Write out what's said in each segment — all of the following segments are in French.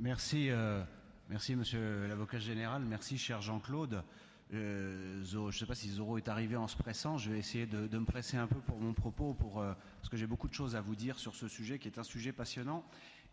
Merci Monsieur l'avocat général, merci cher Jean-Claude. Je ne sais pas si Zoro est arrivé en se pressant, je vais essayer de me presser un peu pour mon propos, parce que j'ai beaucoup de choses à vous dire sur ce sujet qui est un sujet passionnant.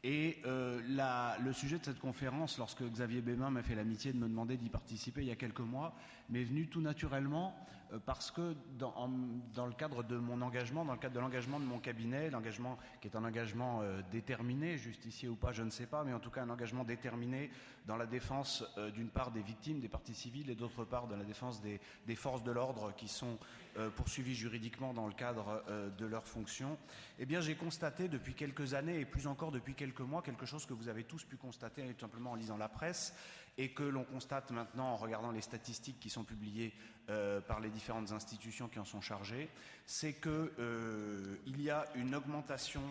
Et le sujet de cette conférence, lorsque Xavier Bémin m'a fait l'amitié de me demander d'y participer il y a quelques mois, m'est venu tout naturellement parce que dans le cadre de mon engagement, dans le cadre de l'engagement de mon cabinet, l'engagement qui est un engagement déterminé, justicier ou pas, je ne sais pas, mais en tout cas un engagement déterminé dans la défense d'une part des victimes, des parties civiles, et d'autre part dans la défense des forces de l'ordre qui sont poursuivies juridiquement dans le cadre de leurs fonctions, eh bien j'ai constaté depuis quelques années et plus encore depuis quelques mois quelque chose que vous avez tous pu constater tout simplement en lisant la presse et que l'on constate maintenant en regardant les statistiques qui sont publiées par les différentes institutions qui en sont chargées, c'est que il y a une augmentation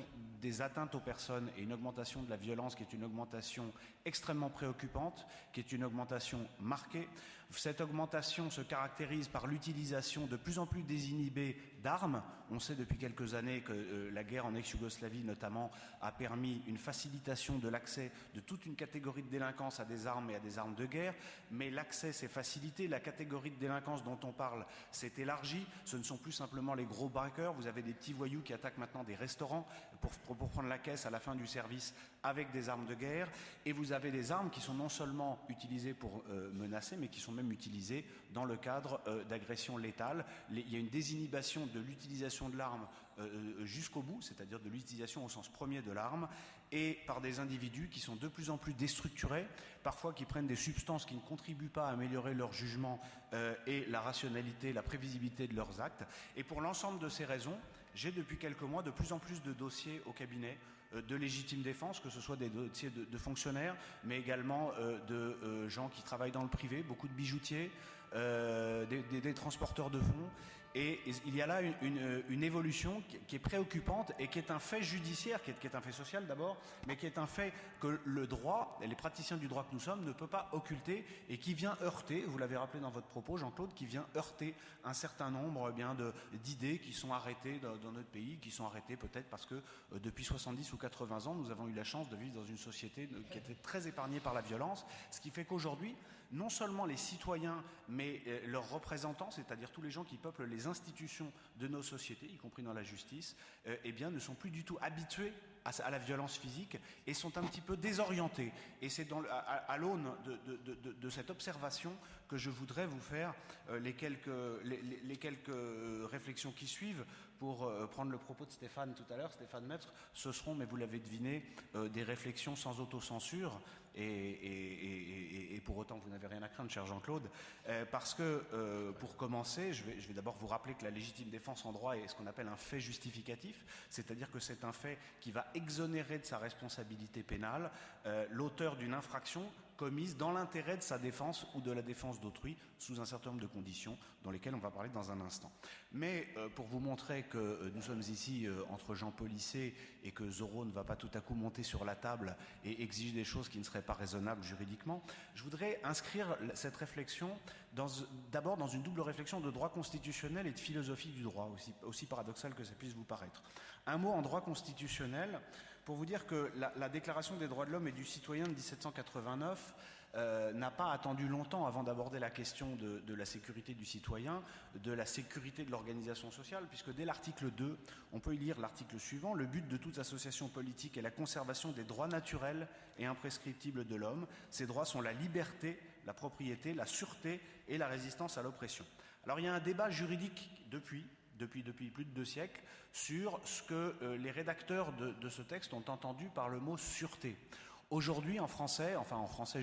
des atteintes aux personnes et une augmentation de la violence qui est une augmentation extrêmement préoccupante, qui est une augmentation marquée. Cette augmentation se caractérise par l'utilisation de plus en plus désinhibée d'armes. On sait depuis quelques années que la guerre en ex-Yougoslavie notamment a permis une facilitation de l'accès de toute une catégorie de délinquance à des armes et à des armes de guerre, mais l'accès s'est facilité, la catégorie de délinquance dont on parle s'est élargie, ce ne sont plus simplement les gros braqueurs, vous avez des petits voyous qui attaquent maintenant des restaurants pour prendre la caisse à la fin du service avec des armes de guerre, et vous avez des armes qui sont non seulement utilisées pour menacer, mais qui sont même utilisées dans le cadre d'agressions létales. Il y a une désinhibition de l'utilisation de l'arme jusqu'au bout, c'est-à-dire de l'utilisation au sens premier de l'arme, et par des individus qui sont de plus en plus déstructurés, parfois qui prennent des substances qui ne contribuent pas à améliorer leur jugement et la rationalité, la prévisibilité de leurs actes. Et pour l'ensemble de ces raisons, j'ai depuis quelques mois de plus en plus de dossiers au cabinet de légitime défense, que ce soit des dossiers de fonctionnaires, mais également de gens qui travaillent dans le privé, beaucoup de bijoutiers, des transporteurs de fonds. Et il y a là une évolution qui est préoccupante et qui est un fait judiciaire, qui est un fait social d'abord, mais qui est un fait que le droit, et les praticiens du droit que nous sommes, ne peut pas occulter et qui vient heurter, vous l'avez rappelé dans votre propos, Jean-Claude, qui vient heurter un certain nombre d'idées qui sont arrêtées dans notre pays, qui sont arrêtées peut-être parce que depuis 70 ou 80 ans, nous avons eu la chance de vivre dans une société qui était très épargnée par la violence, ce qui fait qu'aujourd'hui, non seulement les citoyens, mais leurs représentants, c'est-à-dire tous les gens qui peuplent les institutions de nos sociétés, y compris dans la justice, eh bien, ne sont plus du tout habitués à la violence physique et sont un petit peu désorientés. Et c'est à l'aune de cette observation que je voudrais vous faire les quelques réflexions qui suivent pour prendre le propos de Stéphane tout à l'heure, Stéphane Maître. Ce seront, mais vous l'avez deviné, des réflexions sans autocensure et pour autant vous n'avez rien à craindre, cher Jean-Claude, parce que pour commencer, je vais d'abord vous rappeler que la légitime défense en droit est ce qu'on appelle un fait justificatif, c'est-à-dire que c'est un fait qui va exonérer de sa responsabilité pénale l'auteur d'une infraction commise dans l'intérêt de sa défense ou de la défense d'autrui sous un certain nombre de conditions dans lesquelles on va parler dans un instant. Mais pour vous montrer que nous sommes ici entre gens policés et que Zoro ne va pas tout à coup monter sur la table et exiger des choses qui ne seraient pas raisonnables juridiquement, je voudrais inscrire cette réflexion d'abord dans une double réflexion de droit constitutionnel et de philosophie du droit, aussi paradoxal que ça puisse vous paraître. Un mot en droit constitutionnel pour vous dire que la Déclaration des droits de l'homme et du citoyen de 1789 n'a pas attendu longtemps avant d'aborder la question de la sécurité du citoyen, de la sécurité de l'organisation sociale, puisque dès l'article 2, on peut y lire l'article suivant: le but de toute association politique est la conservation des droits naturels et imprescriptibles de l'homme. Ces droits sont la liberté, la propriété, la sûreté et la résistance à l'oppression. Alors il y a un débat juridique depuis plus de 2 siècles sur ce que les rédacteurs de ce texte ont entendu par le mot sûreté. Aujourd'hui, en français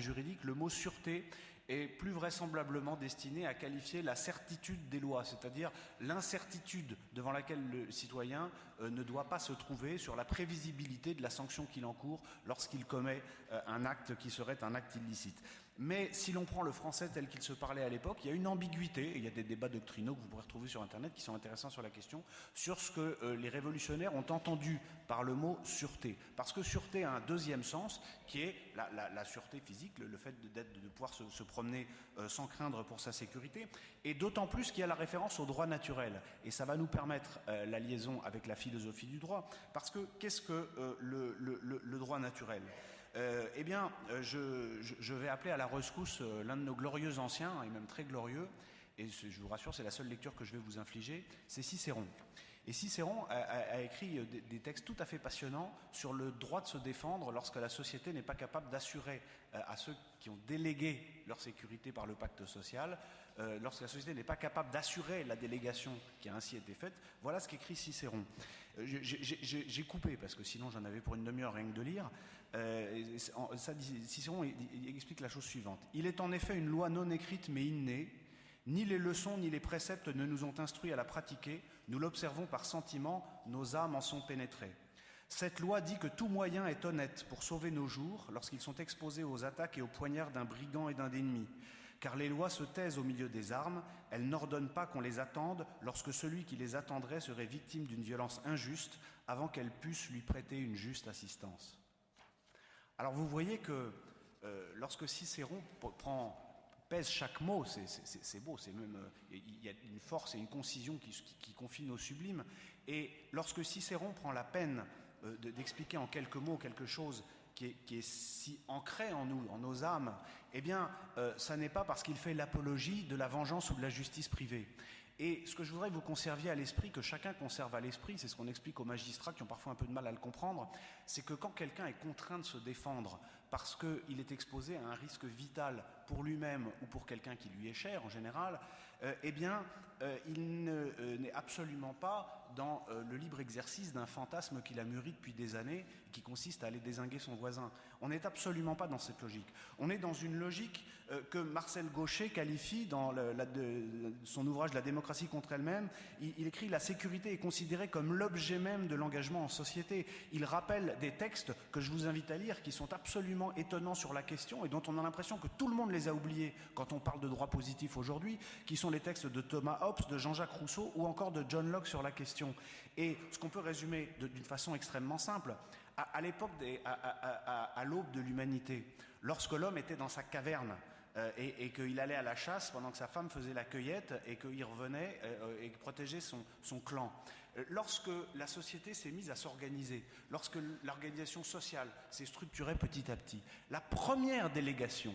juridique, le mot sûreté est plus vraisemblablement destiné à qualifier la certitude des lois, c'est-à-dire l'incertitude devant laquelle le citoyen ne doit pas se trouver sur la prévisibilité de la sanction qu'il encourt lorsqu'il commet un acte qui serait un acte illicite. Mais si l'on prend le français tel qu'il se parlait à l'époque, il y a une ambiguïté, et il y a des débats doctrinaux que vous pourrez retrouver sur Internet qui sont intéressants sur la question, sur ce que les révolutionnaires ont entendu par le mot sûreté. Parce que sûreté a un deuxième sens, qui est la sûreté physique, le fait de pouvoir se promener sans craindre pour sa sécurité, et d'autant plus qu'il y a la référence au droit naturel. Et ça va nous permettre la liaison avec la philosophie du droit, parce que qu'est-ce que le droit naturel ? Je vais appeler à la rescousse l'un de nos glorieux anciens, et même très glorieux, et je vous rassure, c'est la seule lecture que je vais vous infliger, c'est Cicéron. Et Cicéron a écrit des textes tout à fait passionnants sur le droit de se défendre lorsque la société n'est pas capable d'assurer à ceux qui ont délégué leur sécurité par le pacte social, lorsque la société n'est pas capable d'assurer la délégation qui a ainsi été faite. Voilà ce qu'écrit Cicéron. J'ai coupé, parce que sinon j'en avais pour une demi-heure rien que de lire. Cicéron il explique la chose suivante. « Il est en effet une loi non écrite mais innée. Ni les leçons ni les préceptes ne nous ont instruits à la pratiquer. Nous l'observons par sentiment, nos âmes en sont pénétrées. Cette loi dit que tout moyen est honnête pour sauver nos jours lorsqu'ils sont exposés aux attaques et aux poignards d'un brigand et d'un ennemi. Car les lois se taisent au milieu des armes, elles n'ordonnent pas qu'on les attende lorsque celui qui les attendrait serait victime d'une violence injuste avant qu'elle puisse lui prêter une juste assistance. » Alors vous voyez que lorsque Cicéron pèse chaque mot, c'est beau, c'est même, il y a une force et une concision qui confine au sublime. Et lorsque Cicéron prend la peine d'expliquer en quelques mots quelque chose qui est si ancré en nous, en nos âmes, eh bien, ça n'est pas parce qu'il fait l'apologie de la vengeance ou de la justice privée. Et ce que je voudrais que vous conserviez à l'esprit, que chacun conserve à l'esprit, c'est ce qu'on explique aux magistrats qui ont parfois un peu de mal à le comprendre, c'est que quand quelqu'un est contraint de se défendre parce qu'il est exposé à un risque vital pour lui-même ou pour quelqu'un qui lui est cher en général, il n'est absolument pas dans le libre exercice d'un fantasme qu'il a mûri depuis des années, qui consiste à aller dézinguer son voisin. On n'est absolument pas dans cette logique. On est dans une logique que Marcel Gauchet qualifie dans son ouvrage « La démocratie contre elle-même ». Il écrit « La sécurité est considérée comme l'objet même de l'engagement en société ». Il rappelle des textes que je vous invite à lire qui sont absolument étonnants sur la question et dont on a l'impression que tout le monde les a oubliés quand on parle de droit positif aujourd'hui, qui sont les textes de Thomas Hobbes, de Jean-Jacques Rousseau ou encore de John Locke sur la question. Et ce qu'on peut résumer d'une façon extrêmement simple, à l'époque, à l'aube de l'humanité, lorsque l'homme était dans sa caverne et qu'il allait à la chasse pendant que sa femme faisait la cueillette et qu'il revenait et protégeait son clan, lorsque la société s'est mise à s'organiser, lorsque l'organisation sociale s'est structurée petit à petit, la première délégation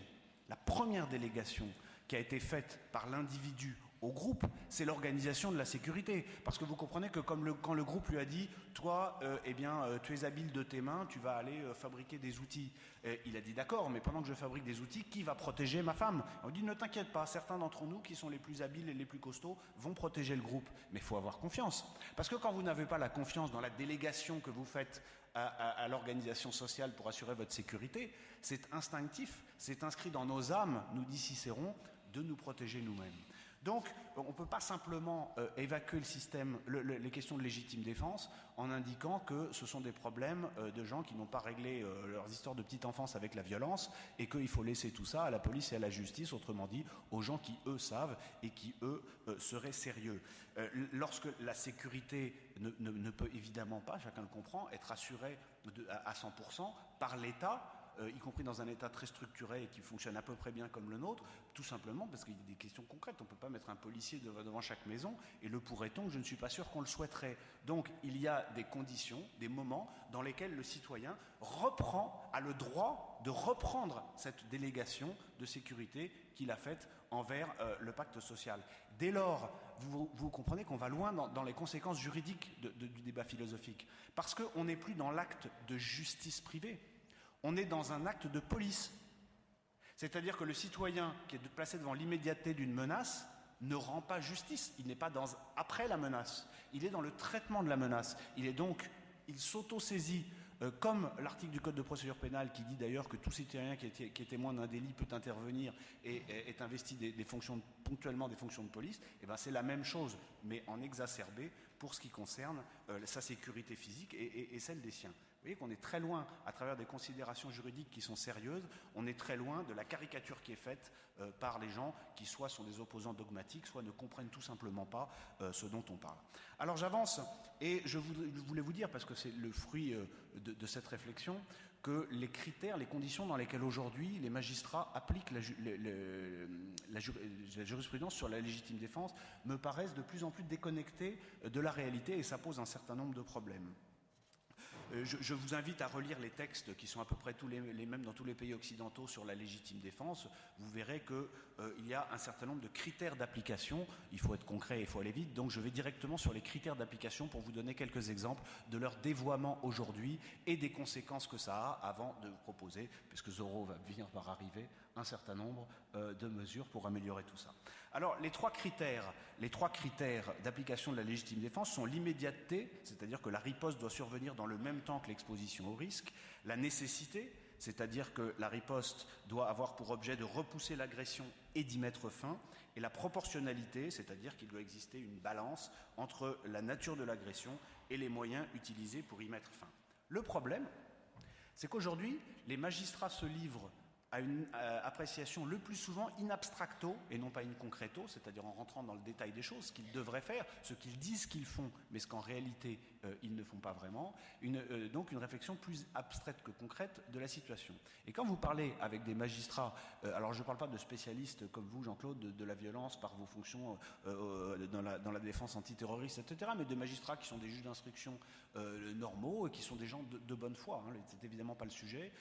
qui a été faite par l'individu au groupe, c'est l'organisation de la sécurité. Parce que vous comprenez que quand le groupe lui a dit « Toi, tu es habile de tes mains, tu vas aller fabriquer des outils. » Il a dit « D'accord, mais pendant que je fabrique des outils, qui va protéger ma femme ?» On dit « Ne t'inquiète pas, certains d'entre nous qui sont les plus habiles et les plus costauds vont protéger le groupe. » Mais il faut avoir confiance. Parce que quand vous n'avez pas la confiance dans la délégation que vous faites à l'organisation sociale pour assurer votre sécurité, c'est instinctif, c'est inscrit dans nos âmes, nous dit Cicéron, de nous protéger nous-mêmes. Donc, on ne peut pas simplement évacuer le système, les questions de légitime défense en indiquant que ce sont des problèmes de gens qui n'ont pas réglé leurs histoires de petite enfance avec la violence et qu'il faut laisser tout ça à la police et à la justice, autrement dit, aux gens qui, eux, savent et qui, eux, seraient sérieux. Lorsque la sécurité ne peut évidemment pas, chacun le comprend, être assurée à 100% par l'État, y compris dans un État très structuré et qui fonctionne à peu près bien comme le nôtre, tout simplement parce qu'il y a des questions concrètes. On ne peut pas mettre un policier devant chaque maison, et le pourrait-on? Je ne suis pas sûr qu'on le souhaiterait. Donc il y a des conditions, des moments dans lesquels le citoyen a le droit de reprendre cette délégation de sécurité qu'il a faite envers le pacte social. Dès lors, vous comprenez qu'on va loin dans les conséquences juridiques du débat philosophique, parce qu'on n'est plus dans l'acte de justice privée. On est dans un acte de police. C'est-à-dire que le citoyen qui est placé devant l'immédiateté d'une menace ne rend pas justice. Il n'est pas après la menace. Il est dans le traitement de la menace. Il s'auto-saisit, comme l'article du Code de procédure pénale qui dit d'ailleurs que tout citoyen qui est témoin d'un délit peut intervenir et est investi ponctuellement des fonctions de police. Et bien c'est la même chose, mais en exacerbé pour ce qui concerne sa sécurité physique et celle des siens. Vous voyez qu'on est très loin, à travers des considérations juridiques qui sont sérieuses, on est très loin de la caricature qui est faite par les gens qui soit sont des opposants dogmatiques, soit ne comprennent tout simplement pas ce dont on parle. Alors j'avance, et je voulais vous dire, parce que c'est le fruit de cette réflexion, que les critères, les conditions dans lesquelles aujourd'hui les magistrats appliquent la jurisprudence sur la légitime défense me paraissent de plus en plus déconnectés de la réalité, et ça pose un certain nombre de problèmes. je vous invite à relire les textes qui sont à peu près tous les mêmes dans tous les pays occidentaux sur la légitime défense. Vous verrez qu'il y a un certain nombre de critères d'application. Il faut être concret, il faut aller vite. Donc je vais directement sur les critères d'application pour vous donner quelques exemples de leur dévoiement aujourd'hui et des conséquences que ça a avant de proposer, puisque Zoro va venir par arriver, un certain nombre de mesures pour améliorer tout ça. Alors, les trois critères d'application de la légitime défense sont l'immédiateté, c'est-à-dire que la riposte doit survenir dans le même temps que l'exposition au risque, la nécessité, c'est-à-dire que la riposte doit avoir pour objet de repousser l'agression et d'y mettre fin, et la proportionnalité, c'est-à-dire qu'il doit exister une balance entre la nature de l'agression et les moyens utilisés pour y mettre fin. Le problème, c'est qu'aujourd'hui, les magistrats se livrent à une appréciation le plus souvent in abstracto et non pas in concreto, c'est-à-dire en rentrant dans le détail des choses, ce qu'ils devraient faire, ce qu'ils disent qu'ils font, mais ce qu'en réalité ils ne font pas vraiment, donc une réflexion plus abstraite que concrète de la situation. Et quand vous parlez avec des magistrats, alors je ne parle pas de spécialistes comme vous, Jean-Claude, de la violence par vos fonctions dans la défense antiterroriste, etc., mais de magistrats qui sont des juges d'instruction normaux et qui sont des gens de bonne foi, hein, c'est évidemment pas le sujet,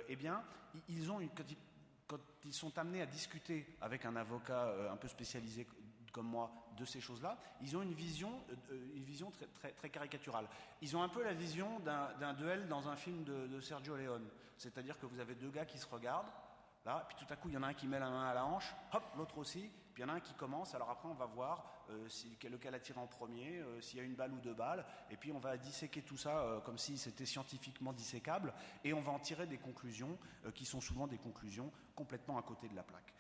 eh bien, ils ont quand ils sont amenés à discuter avec un avocat un peu spécialisé comme moi de ces choses-là, ils ont une vision très caricaturale. Ils ont un peu la vision d'un duel dans un film de Sergio Leone. C'est-à-dire que vous avez deux gars qui se regardent, là, puis tout à coup, il y en a un qui met la main à la hanche, hop, l'autre aussi, puis il y en a un qui commence, alors après on va voir lequel a tiré en premier, s'il y a une balle ou deux balles, et puis on va disséquer tout ça comme si c'était scientifiquement dissécable, et on va en tirer des conclusions qui sont souvent des conclusions complètement à côté de la plaque.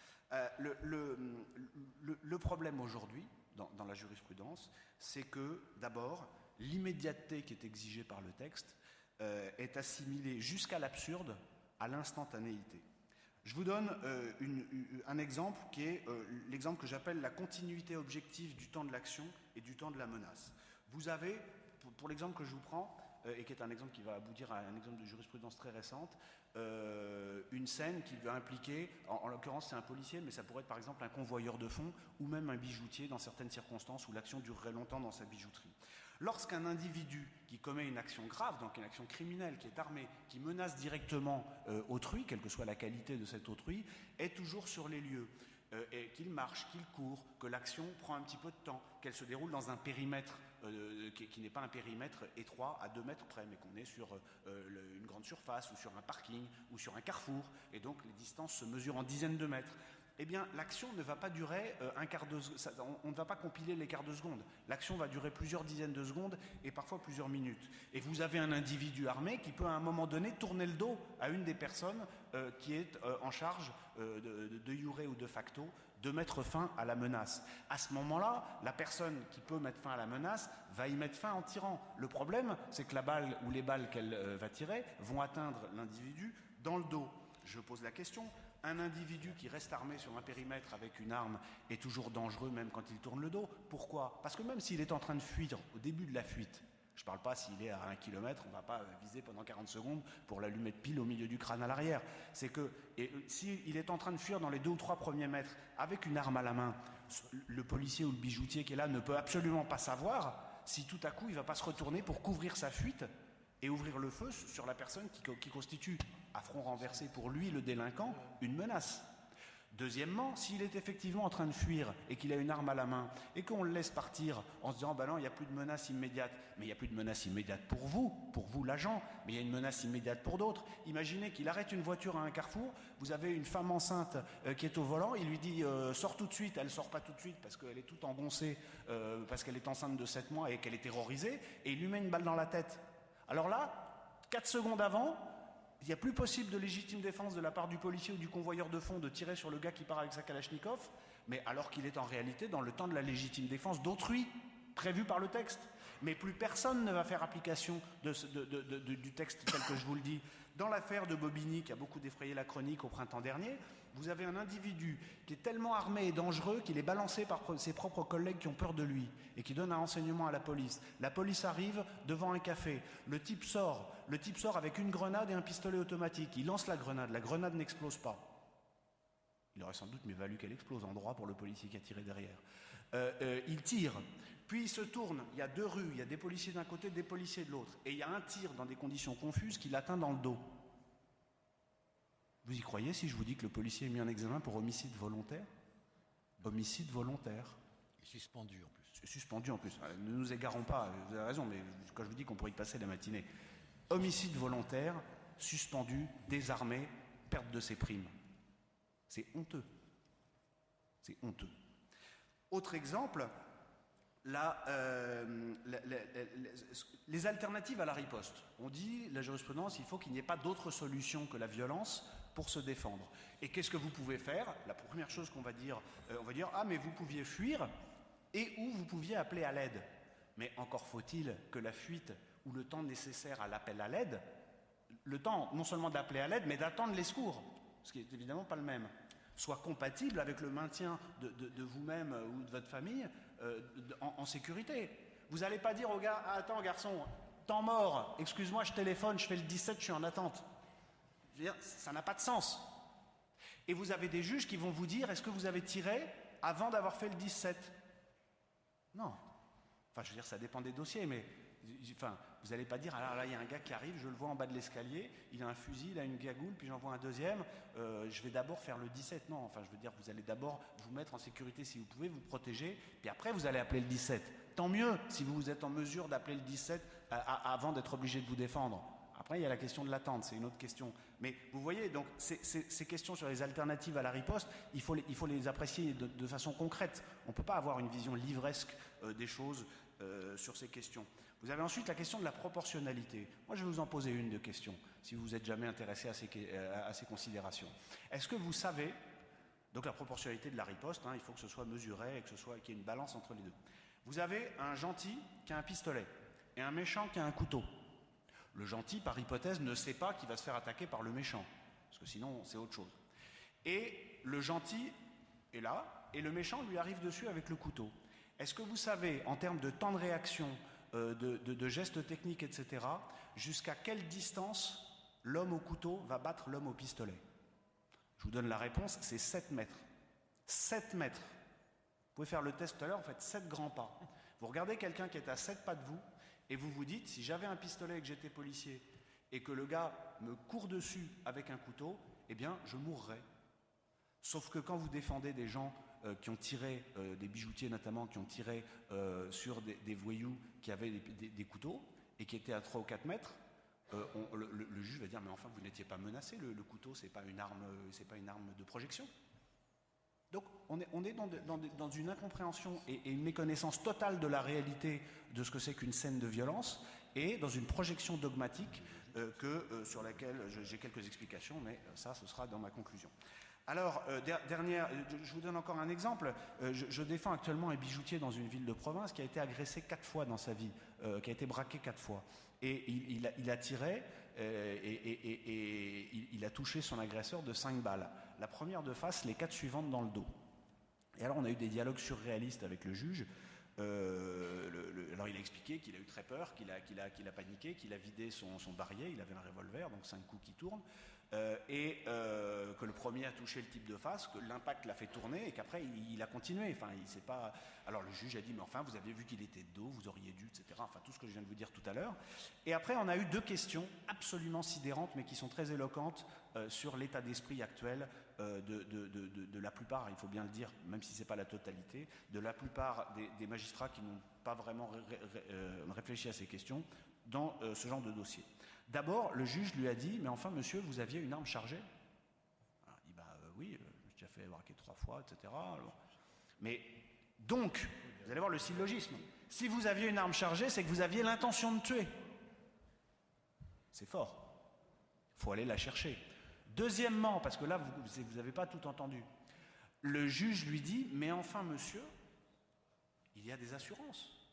Le problème aujourd'hui, dans la jurisprudence, c'est que, d'abord, l'immédiateté qui est exigée par le texte est assimilée jusqu'à l'absurde à l'instantanéité. Je vous donne un exemple qui est l'exemple que j'appelle la continuité objective du temps de l'action et du temps de la menace. Vous avez, pour l'exemple que je vous prends, et qui est un exemple qui va aboutir à un exemple de jurisprudence très récente, une scène qui va impliquer, en l'occurrence c'est un policier, mais ça pourrait être par exemple un convoyeur de fonds ou même un bijoutier dans certaines circonstances où l'action durerait longtemps dans sa bijouterie. Lorsqu'un individu qui commet une action grave, donc une action criminelle, qui est armé, qui menace directement autrui, quelle que soit la qualité de cet autrui, est toujours sur les lieux, et qu'il marche, qu'il court, que l'action prend un petit peu de temps, qu'elle se déroule dans un périmètre qui n'est pas un périmètre étroit à 2 mètres près, mais qu'on est sur une grande surface ou sur un parking ou sur un carrefour, et donc les distances se mesurent en dizaines de mètres. Eh bien, l'action ne va pas durer un quart de seconde. On ne va pas compiler les quarts de seconde. L'action va durer plusieurs dizaines de secondes et parfois plusieurs minutes. Et vous avez un individu armé qui peut à un moment donné tourner le dos à une des personnes qui est en charge de jure ou de facto de mettre fin à la menace. À ce moment-là, la personne qui peut mettre fin à la menace va y mettre fin en tirant. Le problème, c'est que la balle ou les balles qu'elle va tirer vont atteindre l'individu dans le dos. Je pose la question. Un individu qui reste armé sur un périmètre avec une arme est toujours dangereux même quand il tourne le dos. Pourquoi ? Parce que même s'il est en train de fuir au début de la fuite, je ne parle pas s'il est à 1 km, on ne va pas viser pendant 40 secondes pour l'allumer de pile au milieu du crâne à l'arrière. C'est que s'il est en train de fuir dans les 2 ou 3 premiers mètres avec une arme à la main, le policier ou le bijoutier qui est là ne peut absolument pas savoir si tout à coup il ne va pas se retourner pour couvrir sa fuite et ouvrir le feu sur la personne qui constitue, à front renversé pour lui, le délinquant, une menace. Deuxièmement, s'il est effectivement en train de fuir et qu'il a une arme à la main et qu'on le laisse partir en se disant « ben non, il n'y a plus de menace immédiate », mais il n'y a plus de menace immédiate pour vous l'agent, mais il y a une menace immédiate pour d'autres. Imaginez qu'il arrête une voiture à un carrefour, vous avez une femme enceinte qui est au volant, il lui dit « sors tout de suite », elle ne sort pas tout de suite parce qu'elle est toute engoncée, parce qu'elle est enceinte de 7 mois et qu'elle est terrorisée, et il lui met une balle dans la tête. Alors là, 4 secondes avant, il n'y a plus possible de légitime défense de la part du policier ou du convoyeur de fonds de tirer sur le gars qui part avec sa Kalachnikov, mais alors qu'il est en réalité dans le temps de la légitime défense d'autrui, prévu par le texte. Mais plus personne ne va faire application du texte tel que je vous le dis. Dans l'affaire de Bobigny, qui a beaucoup défrayé la chronique au printemps dernier, vous avez un individu qui est tellement armé et dangereux qu'il est balancé par ses propres collègues qui ont peur de lui et qui donne un renseignement à la police. La police arrive devant un café. Le type sort avec une grenade et un pistolet automatique. Il lance la grenade n'explose pas. Il aurait sans doute mieux valu qu'elle explose en droit pour le policier qui a tiré derrière. Il tire, puis il se tourne, il y a 2 rues, il y a des policiers d'un côté, des policiers de l'autre, et il y a un tir dans des conditions confuses qui l'atteint dans le dos. Vous y croyez si je vous dis que le policier est mis en examen pour homicide volontaire? Homicide volontaire. Suspendu en plus. Suspendu en plus. Ne nous égarons pas, vous avez raison, mais quand je vous dis qu'on pourrait y passer la matinée. Homicide volontaire, suspendu, désarmé, perte de ses primes. C'est honteux. C'est honteux. Autre exemple, les alternatives à la riposte. On dit, la jurisprudence, il faut qu'il n'y ait pas d'autre solution que la violence pour se défendre. Et qu'est-ce que vous pouvez faire? La première chose qu'on va dire, ah mais vous pouviez fuir et ou vous pouviez appeler à l'aide. Mais encore faut-il que la fuite ou le temps nécessaire à l'appel à l'aide, le temps non seulement d'appeler à l'aide, mais d'attendre les secours, ce qui n'est évidemment pas le même, soit compatible avec le maintien de vous-même ou de votre famille en sécurité. Vous n'allez pas dire au gars, ah, attends garçon, temps mort, excuse-moi, je téléphone, je fais le 17, je suis en attente. Je veux dire, ça n'a pas de sens. Et vous avez des juges qui vont vous dire, est-ce que vous avez tiré avant d'avoir fait le 17? Non. Enfin, je veux dire, ça dépend des dossiers, mais enfin, vous n'allez pas dire, alors là, il y a un gars qui arrive, je le vois en bas de l'escalier, il a un fusil, il a une gagoule, puis j'en vois un deuxième, je vais d'abord faire le 17. Non, enfin, je veux dire, vous allez d'abord vous mettre en sécurité si vous pouvez, vous protéger, puis après, vous allez appeler le 17. Tant mieux si vous êtes en mesure d'appeler le 17 avant d'être obligé de vous défendre. Après, il y a la question de l'attente, c'est une autre question. Mais vous voyez, donc, ces questions sur les alternatives à la riposte, il faut les apprécier de façon concrète. On ne peut pas avoir une vision livresque des choses sur ces questions. Vous avez ensuite la question de la proportionnalité. Moi, je vais vous en poser une de questions, si vous n'êtes jamais intéressé à ces considérations. Est-ce que vous savez, donc la proportionnalité de la riposte, il faut que ce soit mesuré et qu'il y ait une balance entre les deux. Vous avez un gentil qui a un pistolet et un méchant qui a un couteau. Le gentil, par hypothèse, ne sait pas qu'il va se faire attaquer par le méchant, parce que sinon, c'est autre chose. Et le gentil est là, et le méchant lui arrive dessus avec le couteau. Est-ce que vous savez, en termes de temps de réaction, de gestes techniques, etc., jusqu'à quelle distance l'homme au couteau va battre l'homme au pistolet? Je vous donne la réponse, c'est 7 mètres. 7 mètres. Vous pouvez faire le test tout à l'heure, vous faites 7 grands pas. Vous regardez quelqu'un qui est à 7 pas de vous, et vous vous dites, si j'avais un pistolet et que j'étais policier, et que le gars me court dessus avec un couteau, eh bien, je mourrais. Sauf que quand vous défendez des gens qui ont tiré, des bijoutiers notamment, qui ont tiré sur des voyous qui avaient des couteaux, et qui étaient à 3 ou 4 mètres, le juge va dire, mais enfin, vous n'étiez pas menacé, le couteau, c'est pas une arme de projection. Donc on est dans une incompréhension et une méconnaissance totale de la réalité de ce que c'est qu'une scène de violence et dans une projection dogmatique sur laquelle j'ai quelques explications, mais ça, ce sera dans ma conclusion. Alors, je vous donne encore un exemple. Je défends actuellement un bijoutier dans une ville de province qui a été agressé 4 fois dans sa vie, qui a été braqué 4 fois. Et il a tiré et il a touché son agresseur de 5 balles. La première de face, les 4 suivantes dans le dos. Et alors on a eu des dialogues surréalistes avec le juge. Alors il a expliqué qu'il a eu très peur, qu'il a paniqué, qu'il a vidé son barillet, il avait un revolver, donc 5 coups qui tournent, et que le premier a touché le type de face, que l'impact l'a fait tourner et qu'après il a continué. Enfin, il s'est pas. Alors le juge a dit mais enfin vous avez vu qu'il était de dos, vous auriez dû, etc. Enfin tout ce que je viens de vous dire tout à l'heure. Et après on a eu 2 questions absolument sidérantes mais qui sont très éloquentes sur l'état d'esprit actuel de la plupart, il faut bien le dire, même si c'est pas la totalité, de la plupart des magistrats qui n'ont pas vraiment réfléchi à ces questions dans ce genre de dossier. D'abord, le juge lui a dit, mais enfin, monsieur, vous aviez une arme chargée? Alors, il dit, oui, j'ai déjà fait braquer 3 fois, etc. Alors, mais donc, vous allez voir le syllogisme. Si vous aviez une arme chargée, c'est que vous aviez l'intention de tuer. C'est fort. Il faut aller la chercher. Deuxièmement, parce que là, vous n'avez pas tout entendu, le juge lui dit, mais enfin, monsieur, il y a des assurances.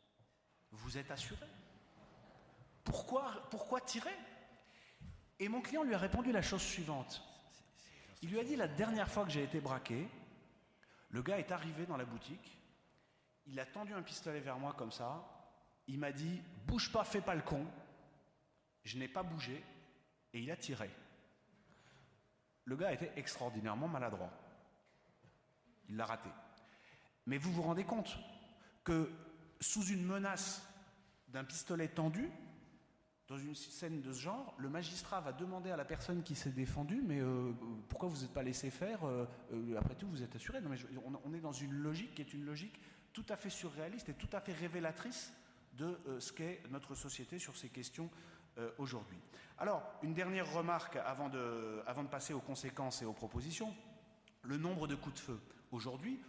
Vous êtes assuré. Pourquoi tirer? Et mon client lui a répondu la chose suivante. Il lui a dit, la dernière fois que j'ai été braqué, le gars est arrivé dans la boutique, il a tendu un pistolet vers moi comme ça, il m'a dit, bouge pas, fais pas le con. Je n'ai pas bougé et il a tiré. Le gars était extraordinairement maladroit. Il l'a raté. Mais vous vous rendez compte que sous une menace d'un pistolet tendu, dans une scène de ce genre, le magistrat va demander à la personne qui s'est défendue, mais pourquoi vous n'êtes pas laissé faire après tout, vous êtes assuré. Non, mais on est dans une logique qui est une logique tout à fait surréaliste et tout à fait révélatrice de ce qu'est notre société sur ces questions aujourd'hui. Alors, une dernière remarque avant de passer aux conséquences et aux propositions. Le nombre de coups de feu. Aujourd'hui,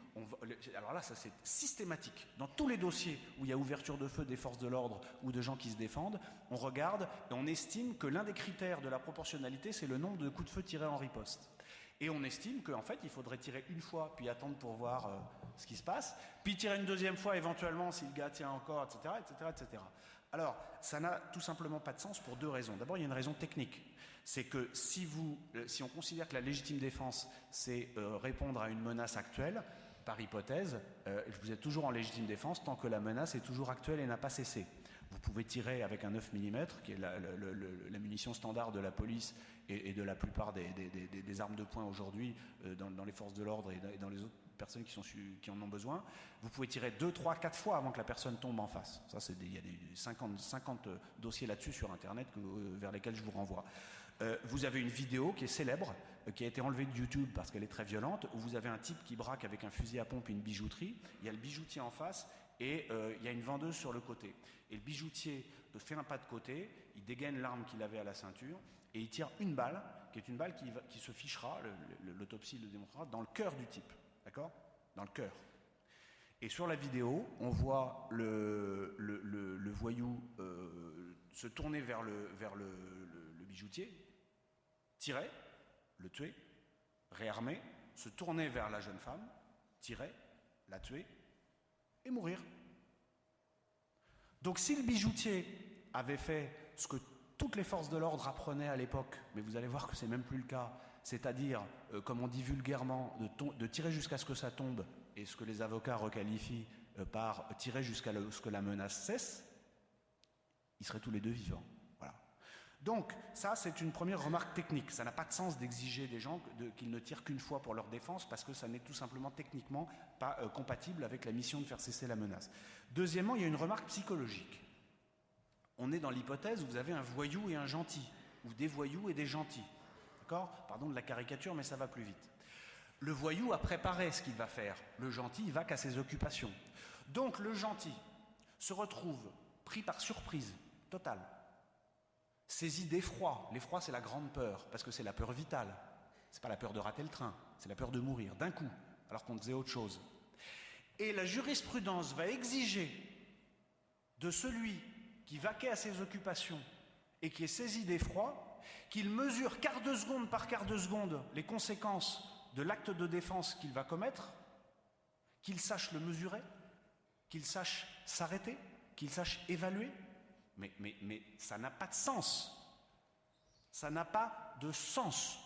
alors là, ça c'est systématique. Dans tous les dossiers où il y a ouverture de feu des forces de l'ordre ou de gens qui se défendent, on regarde et on estime que l'un des critères de la proportionnalité, c'est le nombre de coups de feu tirés en riposte. Et on estime qu'en fait, il faudrait tirer une fois, puis attendre pour voir ce qui se passe, puis tirer une deuxième fois éventuellement si le gars tient encore, etc., etc., etc. Alors, ça n'a tout simplement pas de sens pour deux raisons. D'abord, il y a une raison technique. C'est que si on considère que la légitime défense, c'est répondre à une menace actuelle, par hypothèse, vous êtes toujours en légitime défense tant que la menace est toujours actuelle et n'a pas cessé. Vous pouvez tirer avec un 9 mm, qui est la munition standard de la police et de la plupart des armes de poing aujourd'hui dans les forces de l'ordre et dans les autres personnes qui en ont besoin. Vous pouvez tirer 2, 3, 4 fois avant que la personne tombe en face. Ça, il y a des 50 dossiers là-dessus sur Internet vers lesquels je vous renvoie. Vous avez une vidéo qui est célèbre, qui a été enlevée de YouTube parce qu'elle est très violente, où vous avez un type qui braque avec un fusil à pompe et une bijouterie. Il y a le bijoutier en face et il y a une vendeuse sur le côté. Et le bijoutier fait un pas de côté, il dégaine l'arme qu'il avait à la ceinture et il tire une balle, qui est une balle qui se fichera, l'autopsie le démontrera, dans le cœur du type. D'accord ? Dans le cœur. Et sur la vidéo, on voit le voyou se tourner vers le bijoutier, tirer, le tuer, réarmer, se tourner vers la jeune femme, tirer, la tuer et mourir. Donc si le bijoutier avait fait ce que toutes les forces de l'ordre apprenaient à l'époque, mais vous allez voir que c'est même plus le cas, c'est-à-dire, comme on dit vulgairement, de tirer jusqu'à ce que ça tombe, et ce que les avocats requalifient par tirer jusqu'à ce que la menace cesse, ils seraient tous les deux vivants. Voilà. Donc, ça, c'est une première remarque technique. Ça n'a pas de sens d'exiger des gens qu'ils ne tirent qu'une fois pour leur défense, parce que ça n'est tout simplement techniquement pas compatible avec la mission de faire cesser la menace. Deuxièmement, il y a une remarque psychologique. On est dans l'hypothèse où vous avez un voyou et un gentil, ou des voyous et des gentils. D'accord ? Pardon de la caricature, mais ça va plus vite. Le voyou a préparé ce qu'il va faire. Le gentil, il va qu'à ses occupations. Donc le gentil se retrouve pris par surprise totale, saisi d'effroi. L'effroi, c'est la grande peur, parce que c'est la peur vitale. C'est pas la peur de rater le train, c'est la peur de mourir d'un coup, alors qu'on faisait autre chose. Et la jurisprudence va exiger de celui qui vaquait à ses occupations et qui est saisi d'effroi, qu'il mesure quart de seconde par quart de seconde les conséquences de l'acte de défense qu'il va commettre, qu'il sache le mesurer, qu'il sache s'arrêter, qu'il sache évaluer. Mais ça n'a pas de sens. Ça n'a pas de sens.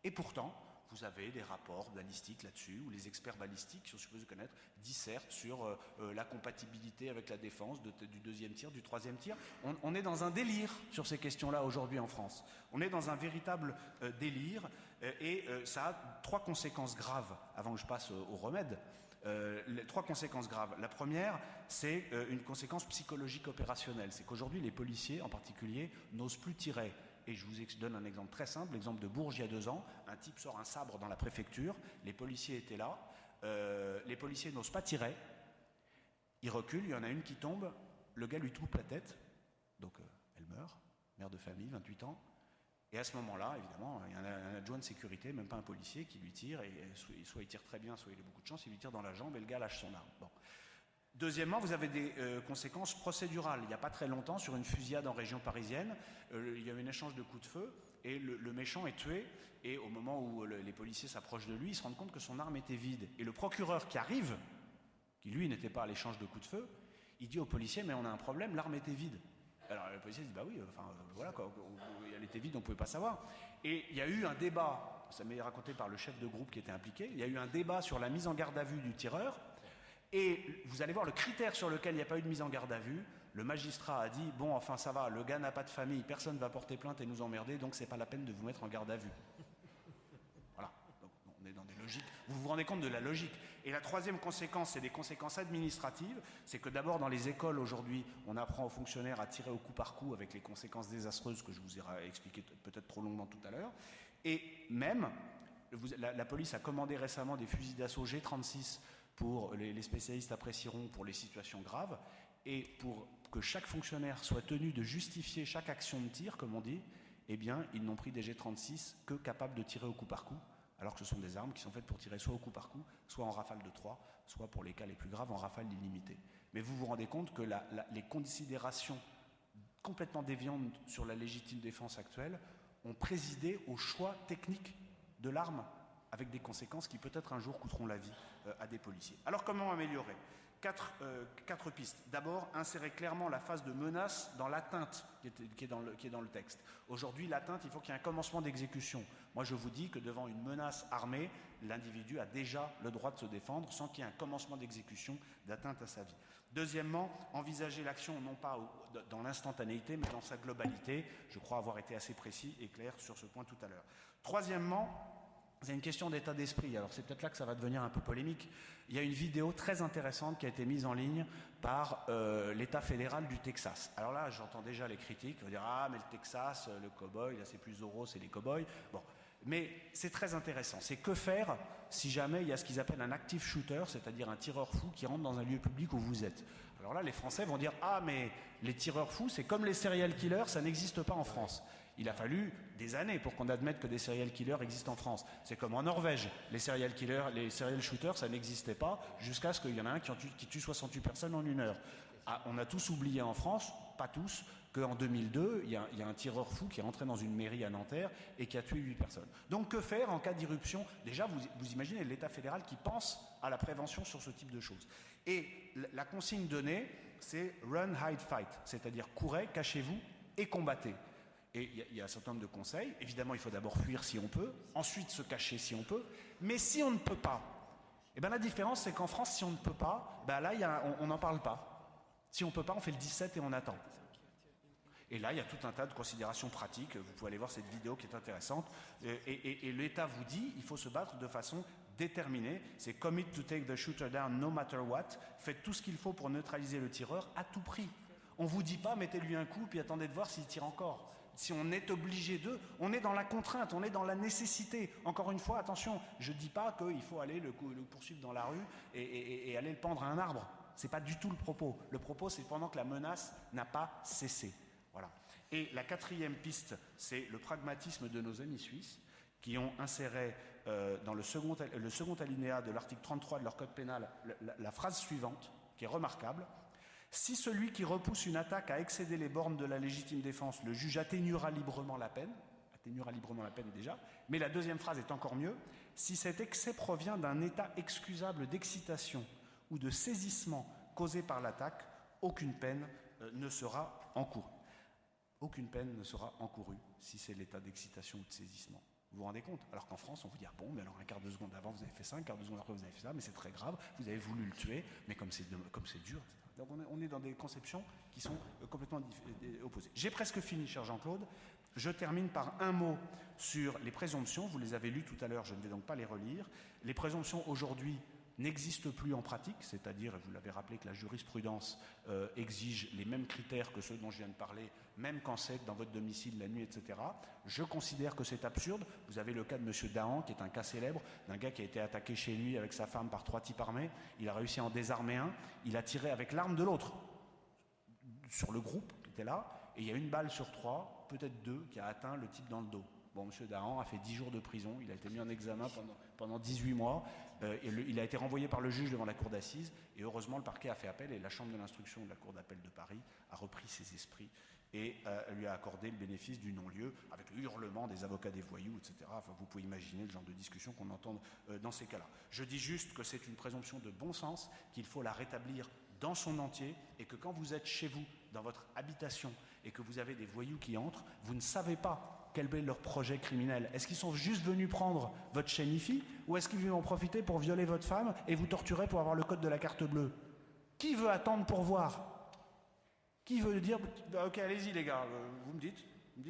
Et pourtant, vous avez des rapports balistiques là-dessus, où les experts balistiques, qui sont supposés connaître, dissertent sur la compatibilité avec la défense du deuxième tir, du troisième tir. On est dans un délire sur ces questions-là aujourd'hui en France. On est dans un véritable délire, et ça a trois conséquences graves, avant que je passe au remède. Les trois conséquences graves. La première, c'est une conséquence psychologique opérationnelle. C'est qu'aujourd'hui, les policiers, en particulier, n'osent plus tirer. Et je vous donne un exemple très simple, l'exemple de Bourges il y a 2 ans. Un type sort un sabre dans la préfecture, les policiers étaient là, les policiers n'osent pas tirer, ils reculent, il y en a une qui tombe, le gars lui coupe la tête, donc elle meurt, mère de famille, 28 ans, et à ce moment-là, évidemment, il y a un adjoint de sécurité, même pas un policier, qui lui tire, et soit il tire très bien, soit il a beaucoup de chance, il lui tire dans la jambe et le gars lâche son arme. Bon. Deuxièmement, vous avez des conséquences procédurales. Il n'y a pas très longtemps, sur une fusillade en région parisienne, il y a eu un échange de coups de feu et le méchant est tué. Et au moment où les policiers s'approchent de lui, ils se rendent compte que son arme était vide. Et le procureur qui arrive, qui lui n'était pas à l'échange de coups de feu, il dit au policier « mais on a un problème, l'arme était vide ». Alors le policier dit « bah oui, voilà, quoi, elle était vide, on ne pouvait pas savoir ». Et il y a eu un débat, ça m'est raconté par le chef de groupe qui était impliqué, il y a eu un débat sur la mise en garde à vue du tireur. Et vous allez voir le critère sur lequel il n'y a pas eu de mise en garde à vue. Le magistrat a dit « bon, enfin ça va, le gars n'a pas de famille, personne ne va porter plainte et nous emmerder, donc c'est pas la peine de vous mettre en garde à vue. » Voilà, donc on est dans des logiques. Vous vous rendez compte de la logique. Et la troisième conséquence, c'est des conséquences administratives. C'est que d'abord, dans les écoles aujourd'hui, on apprend aux fonctionnaires à tirer au coup par coup avec les conséquences désastreuses que je vous ai expliquées peut-être trop longuement tout à l'heure. Et même, la police a commandé récemment des fusils d'assaut G36 pour les spécialistes apprécieront pour les situations graves. Et pour que chaque fonctionnaire soit tenu de justifier chaque action de tir, comme on dit, eh bien, ils n'ont pris des G36 que capables de tirer au coup par coup, alors que ce sont des armes qui sont faites pour tirer soit au coup par coup, soit en rafale de 3, soit pour les cas les plus graves, en rafale illimitée. Mais vous vous rendez compte que les considérations complètement déviantes sur la légitime défense actuelle ont présidé au choix technique de l'arme, avec des conséquences qui peut-être un jour coûteront la vie à des policiers. Alors comment améliorer ? Quatre pistes. D'abord, insérer clairement la phase de menace dans l'atteinte qui est dans le texte. Aujourd'hui, l'atteinte, il faut qu'il y ait un commencement d'exécution. Moi, je vous dis que devant une menace armée, l'individu a déjà le droit de se défendre sans qu'il y ait un commencement d'exécution d'atteinte à sa vie. Deuxièmement, envisager l'action non pas dans l'instantanéité, mais dans sa globalité. Je crois avoir été assez précis et clair sur ce point tout à l'heure. Troisièmement, c'est une question d'état d'esprit. Alors c'est peut-être là que ça va devenir un peu polémique. Il y a une vidéo très intéressante qui a été mise en ligne par l'État fédéral du Texas. Alors là, j'entends déjà les critiques. On va dire, ah, mais le Texas, le cow-boy, là c'est plus Zorro, c'est les cow-boys. Bon, mais c'est très intéressant. C'est que faire si jamais il y a ce qu'ils appellent un active shooter, c'est-à-dire un tireur fou qui rentre dans un lieu public où vous êtes. Alors là, les Français vont dire, ah, mais les tireurs fous, c'est comme les serial killers, ça n'existe pas en France. Il a fallu des années pour qu'on admette que des serial killers existent en France. C'est comme en Norvège. Les serial killers, les serial shooters, ça n'existait pas jusqu'à ce qu'il y en ait un qui tue 68 personnes en 1 heure. Ah, on a tous oublié en France, pas tous, qu'en 2002, il y a un tireur fou qui est rentré dans une mairie à Nanterre et qui a tué 8 personnes. Donc que faire en cas d'irruption ? Déjà, vous imaginez l'État fédéral qui pense à la prévention sur ce type de choses. Et la consigne donnée, c'est « run, hide, fight », c'est-à-dire courez, cachez-vous et combattez. Et il y a un certain nombre de conseils. Évidemment, il faut d'abord fuir si on peut, ensuite se cacher si on peut. Mais si on ne peut pas, eh ben la différence, c'est qu'en France, si on ne peut pas, ben là, on n'en parle pas. Si on ne peut pas, on fait le 17 et on attend. Et là, il y a tout un tas de considérations pratiques. Vous pouvez aller voir cette vidéo qui est intéressante. Et l'État vous dit, il faut se battre de façon déterminée. C'est « commit to take the shooter down no matter what ». Faites tout ce qu'il faut pour neutraliser le tireur à tout prix. On ne vous dit pas, mettez-lui un coup, puis attendez de voir s'il tire encore. Si on est obligé d'eux, on est dans la contrainte, on est dans la nécessité. Encore une fois, attention, je ne dis pas qu'il faut aller le poursuivre dans la rue et aller le pendre à un arbre. Ce n'est pas du tout le propos. Le propos, c'est pendant que la menace n'a pas cessé. Voilà. Et la quatrième piste, c'est le pragmatisme de nos amis suisses qui ont inséré dans le second alinéa de l'article 33 de leur code pénal la phrase suivante, qui est remarquable. Si celui qui repousse une attaque a excédé les bornes de la légitime défense, le juge atténuera librement la peine déjà, mais la deuxième phrase est encore mieux, si cet excès provient d'un état excusable d'excitation ou de saisissement causé par l'attaque, aucune peine ne sera encourue. Aucune peine ne sera encourue si c'est l'état d'excitation ou de saisissement. Vous vous rendez compte ? Alors qu'en France, on vous dit, ah bon, mais alors un quart de seconde avant, vous avez fait ça, un quart de seconde après, vous avez fait ça, mais c'est très grave, vous avez voulu le tuer, mais comme c'est dur, etc. Donc on est dans des conceptions qui sont complètement opposées. J'ai presque fini, cher Jean-Claude. Je termine par un mot sur les présomptions. Vous les avez lues tout à l'heure, je ne vais donc pas les relire. Les présomptions aujourd'hui n'existent plus en pratique, c'est-à-dire, vous l'avez rappelé, que la jurisprudence exige les mêmes critères que ceux dont je viens de parler, même quand c'est dans votre domicile la nuit, etc. Je considère que c'est absurde. Vous avez le cas de M. Dahan, qui est un cas célèbre, d'un gars qui a été attaqué chez lui avec sa femme par 3 types armés. Il a réussi à en désarmer un. Il a tiré avec l'arme de l'autre sur le groupe qui était là, et il y a 1 balle sur 3, peut-être 2, qui a atteint le type dans le dos. Bon, M. Dahan a fait 10 jours de prison, il a été mis en examen pendant 18 mois, il a été renvoyé par le juge devant la cour d'assises, et heureusement le parquet a fait appel, et la chambre de l'instruction de la cour d'appel de Paris a repris ses esprits, et lui a accordé le bénéfice du non-lieu, avec le hurlement des avocats des voyous, etc. Enfin, vous pouvez imaginer le genre de discussion qu'on entend dans ces cas-là. Je dis juste que c'est une présomption de bon sens, qu'il faut la rétablir dans son entier, et que quand vous êtes chez vous, dans votre habitation, et que vous avez des voyous qui entrent, vous ne savez pas quel est leur projet criminel. Est-ce qu'ils sont juste venus prendre votre chaîne IFI, ou est-ce qu'ils vont en profiter pour violer votre femme et vous torturer pour avoir le code de la carte bleue? Qui veut attendre pour voir? Qui veut dire, ok, allez-y les gars, vous me dites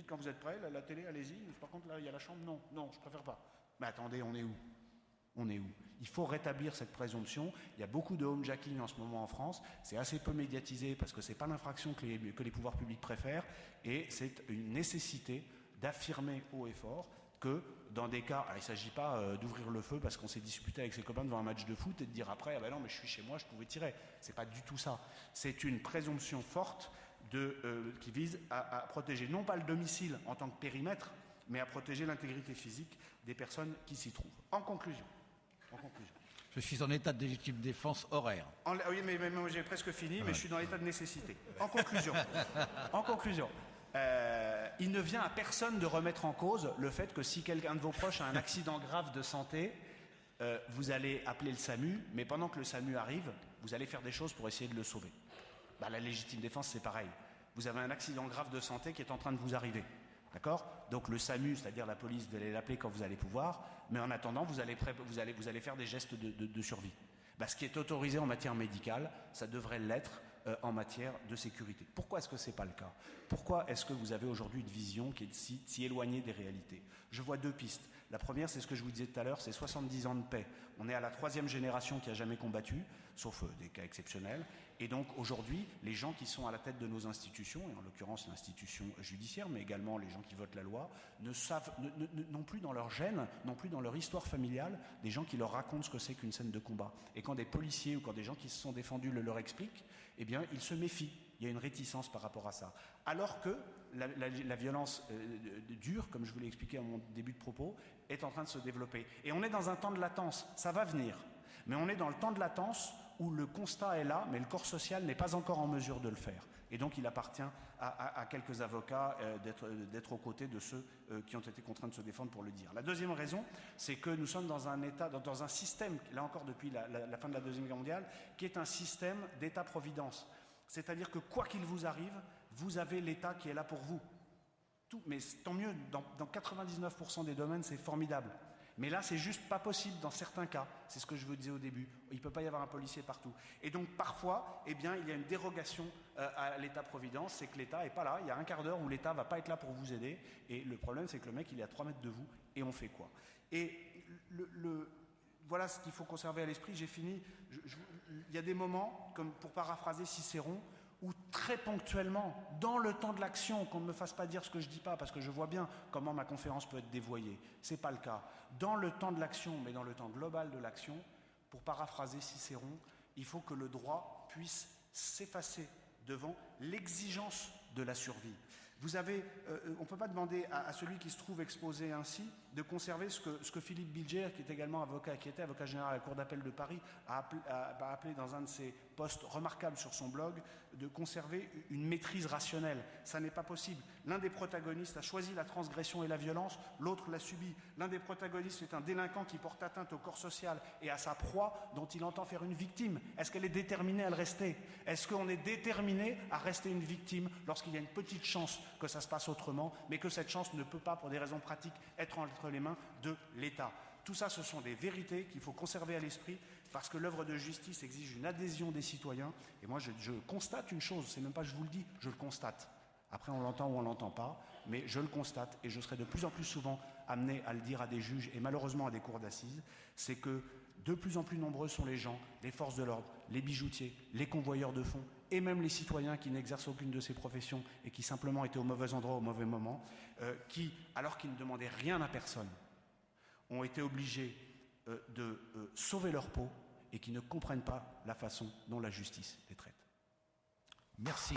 quand vous êtes prêts, la télé, allez-y, par contre là, il y a la chambre, non, je préfère pas. Mais attendez, on est où? On est où? Il faut rétablir cette présomption. Il y a beaucoup de homejacking en ce moment en France. C'est assez peu médiatisé parce que ce n'est pas l'infraction que les pouvoirs publics préfèrent. Et c'est une nécessité d'affirmer haut et fort que dans des cas, alors il ne s'agit pas d'ouvrir le feu parce qu'on s'est disputé avec ses copains devant un match de foot et de dire après, ah ben non, mais je suis chez moi, je pouvais tirer. C'est pas du tout ça. C'est une présomption forte qui vise à protéger non pas le domicile en tant que périmètre, mais à protéger l'intégrité physique des personnes qui s'y trouvent. En conclusion. Je suis en état de légitime défense horaire. Oui, mais j'ai presque fini, mais je suis dans l'état de nécessité. En conclusion, il ne vient à personne de remettre en cause le fait que si quelqu'un de vos proches a un accident grave de santé, vous allez appeler le SAMU, mais pendant que le SAMU arrive, vous allez faire des choses pour essayer de le sauver. Bah, la légitime défense, c'est pareil. Vous avez un accident grave de santé qui est en train de vous arriver. D'accord? Donc le SAMU, c'est-à-dire la police, vous allez l'appeler quand vous allez pouvoir, mais en attendant, vous allez faire des gestes de survie. Bah, ce qui est autorisé en matière médicale, ça devrait l'être en matière de sécurité. Pourquoi est-ce que ce n'est pas le cas? Pourquoi est-ce que vous avez aujourd'hui une vision qui est si éloignée des réalités? Je vois deux pistes. La première, c'est ce que je vous disais tout à l'heure, c'est 70 ans de paix. On est à la 3e génération qui n'a jamais combattu, sauf des cas exceptionnels. Et donc aujourd'hui, les gens qui sont à la tête de nos institutions, et en l'occurrence l'institution judiciaire, mais également les gens qui votent la loi, n'ont plus dans leur gène, non plus dans leur histoire familiale, des gens qui leur racontent ce que c'est qu'une scène de combat. Et quand des policiers ou quand des gens qui se sont défendus le leur expliquent, eh bien, ils se méfient. Il y a une réticence par rapport à ça. Alors que la violence dure, comme je vous l'ai expliqué à mon début de propos, est en train de se développer. Et on est dans un temps de latence. Ça va venir. Mais on est dans le temps de latence où le constat est là, mais le corps social n'est pas encore en mesure de le faire. Et donc il appartient à quelques avocats d'être aux côtés de ceux qui ont été contraints de se défendre pour le dire. La deuxième raison, c'est que nous sommes dans un état, dans un système, là encore depuis la fin de la Deuxième Guerre mondiale, qui est un système d'État-providence. C'est-à-dire que quoi qu'il vous arrive, vous avez l'État qui est là pour vous. Mais tant mieux, dans 99% des domaines, c'est formidable. Mais là, c'est juste pas possible dans certains cas. C'est ce que je vous disais au début. Il ne peut pas y avoir un policier partout. Et donc, parfois, eh bien, il y a une dérogation à l'État-providence. C'est que l'État n'est pas là. Il y a un quart d'heure où l'État ne va pas être là pour vous aider. Et le problème, c'est que le mec, il est à 3 mètres de vous. Et on fait quoi? Et voilà ce qu'il faut conserver à l'esprit. J'ai fini. Il y a des moments, comme pour paraphraser Cicéron, où très ponctuellement, dans le temps de l'action, qu'on ne me fasse pas dire ce que je ne dis pas, parce que je vois bien comment ma conférence peut être dévoyée. Ce n'est pas le cas. Dans le temps de l'action, mais dans le temps global de l'action, pour paraphraser Cicéron, il faut que le droit puisse s'effacer devant l'exigence de la survie. On ne peut pas demander à celui qui se trouve exposé ainsi de conserver ce que Philippe Bilger, qui est également avocat, qui était avocat général à la Cour d'appel de Paris, a appelé dans un de ses posts remarquables sur son blog, de conserver une maîtrise rationnelle. Ça n'est pas possible. L'un des protagonistes a choisi la transgression et la violence, l'autre l'a subi. L'un des protagonistes est un délinquant qui porte atteinte au corps social et à sa proie dont il entend faire une victime. Est-ce qu'elle est déterminée à le rester? Est-ce qu'on est déterminé à rester une victime lorsqu'il y a une petite chance que ça se passe autrement, mais que cette chance ne peut pas, pour des raisons pratiques, être entre les mains de l'État? Tout ça, ce sont des vérités qu'il faut conserver à l'esprit, parce que l'œuvre de justice exige une adhésion des citoyens. Et moi, je constate une chose, c'est même pas je vous le dis, je le constate. Après, on l'entend ou on l'entend pas, mais je le constate, et je serai de plus en plus souvent amené à le dire à des juges, et malheureusement à des cours d'assises, c'est que de plus en plus nombreux sont les gens, les forces de l'ordre, les bijoutiers, les convoyeurs de fonds, et même les citoyens qui n'exercent aucune de ces professions et qui simplement étaient au mauvais endroit au mauvais moment, qui, alors qu'ils ne demandaient rien à personne, ont été obligés de sauver leur peau et qui ne comprennent pas la façon dont la justice les traite. Merci.